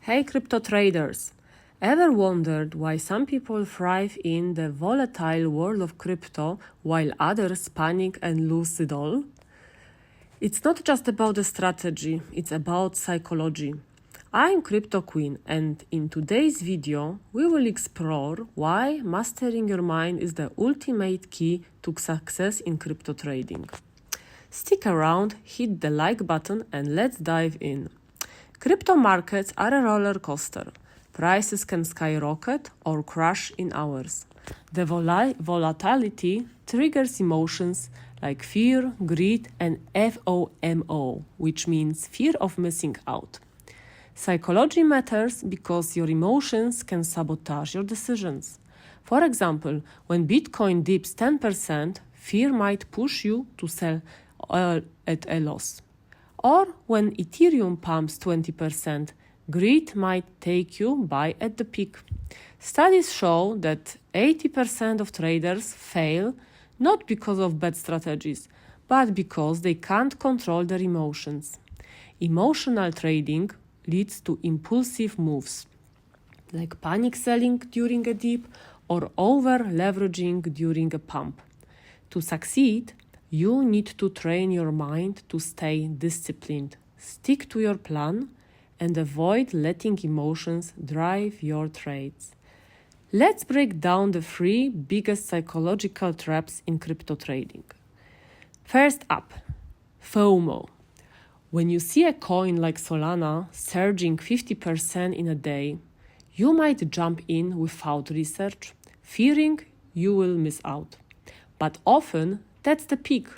Hey crypto traders! Ever wondered why some people thrive in the volatile world of crypto while others panic and lose it all? It's not just about the strategy, it's about psychology. I'm Crypto Queen, and in today's video we will explore why mastering your mind is the ultimate key to success in crypto trading. Stick around, hit the like button, and let's dive in. Crypto markets are a roller coaster. Prices can skyrocket or crash in hours. The volatility triggers emotions like fear, greed, and FOMO, which means fear of missing out. Psychology matters because your emotions can sabotage your decisions. For example, when Bitcoin dips 10%, fear might push you to sell at a loss. Or when Ethereum pumps 20%, greed might take you buy at the peak. Studies show that 80% of traders fail not because of bad strategies, but because they can't control their emotions. Emotional trading leads to impulsive moves, like panic selling during a dip or over-leveraging during a pump. To succeed, you need to train your mind to stay disciplined, stick to your plan, and avoid letting emotions drive your trades. Let's break down the 3 biggest psychological traps in crypto trading. First up, FOMO. When you see a coin like Solana surging 50% in a day, you might jump in without research, fearing you will miss out. But often, that's the peak,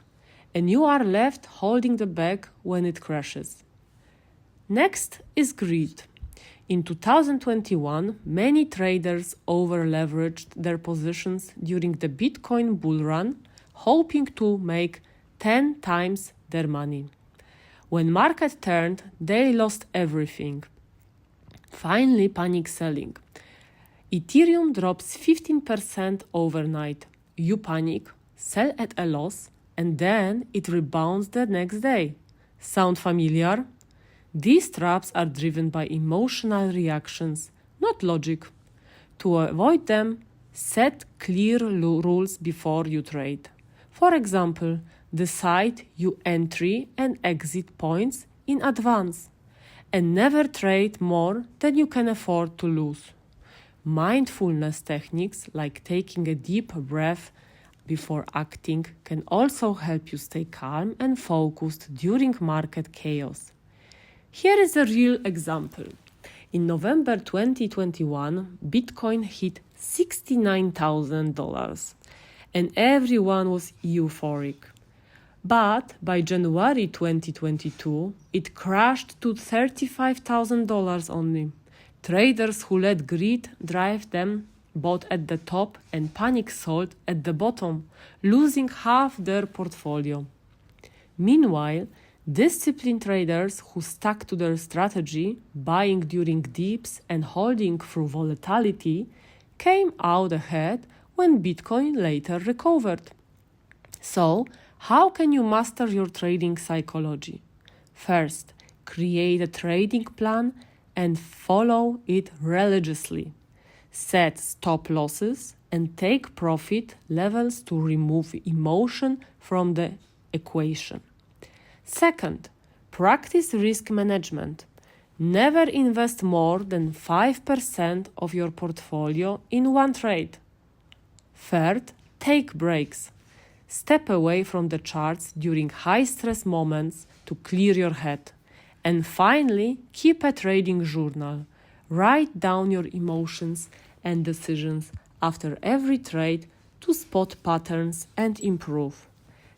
and you are left holding the bag when it crashes. Next is greed. In 2021, many traders over-leveraged their positions during the Bitcoin bull run, hoping to make 10 times their money. When market turned, they lost everything. Finally, panic selling. Ethereum drops 15% overnight. You panic, sell at a loss, and then it rebounds the next day. Sound familiar? These traps are driven by emotional reactions, not logic. To avoid them, set clear rules before you trade. For example, decide your entry and exit points in advance, and never trade more than you can afford to lose. Mindfulness techniques like taking a deep breath before acting can also help you stay calm and focused during market chaos. Here is a real example. In November 2021, Bitcoin hit $69,000 and everyone was euphoric. But by January 2022, it crashed to $35,000 only. Traders who let greed drive them bought at the top and panic sold at the bottom, losing half their portfolio. Meanwhile, disciplined traders who stuck to their strategy, buying during dips and holding through volatility, came out ahead when Bitcoin later recovered. So, how can you master your trading psychology? First, create a trading plan and follow it religiously. Set stop losses and take profit levels to remove emotion from the equation. Second, practice risk management. Never invest more than 5% of your portfolio in one trade. Third, take breaks. Step away from the charts during high-stress moments to clear your head. And finally, keep a trading journal. Write down your emotions and decisions after every trade to spot patterns and improve.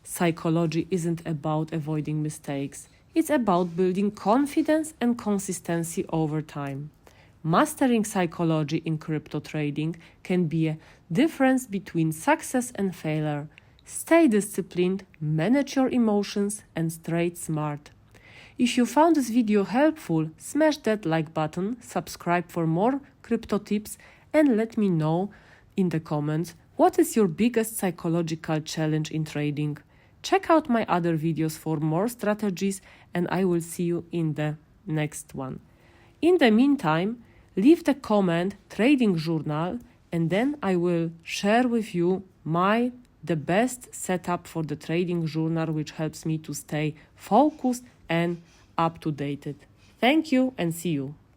Psychology isn't about avoiding mistakes. It's about building confidence and consistency over time. Mastering psychology in crypto trading can be a difference between success and failure. Stay disciplined, manage your emotions, and trade smart. If you found this video helpful, smash that like button, subscribe for more crypto tips, and let me know in the comments what is your biggest psychological challenge in trading. Check out my other videos for more strategies, and I will see you in the next one. In the meantime, leave the comment trading journal, and then I will share with you the best setup for the trading journal, which helps me to stay focused and up to date. Thank you and see you.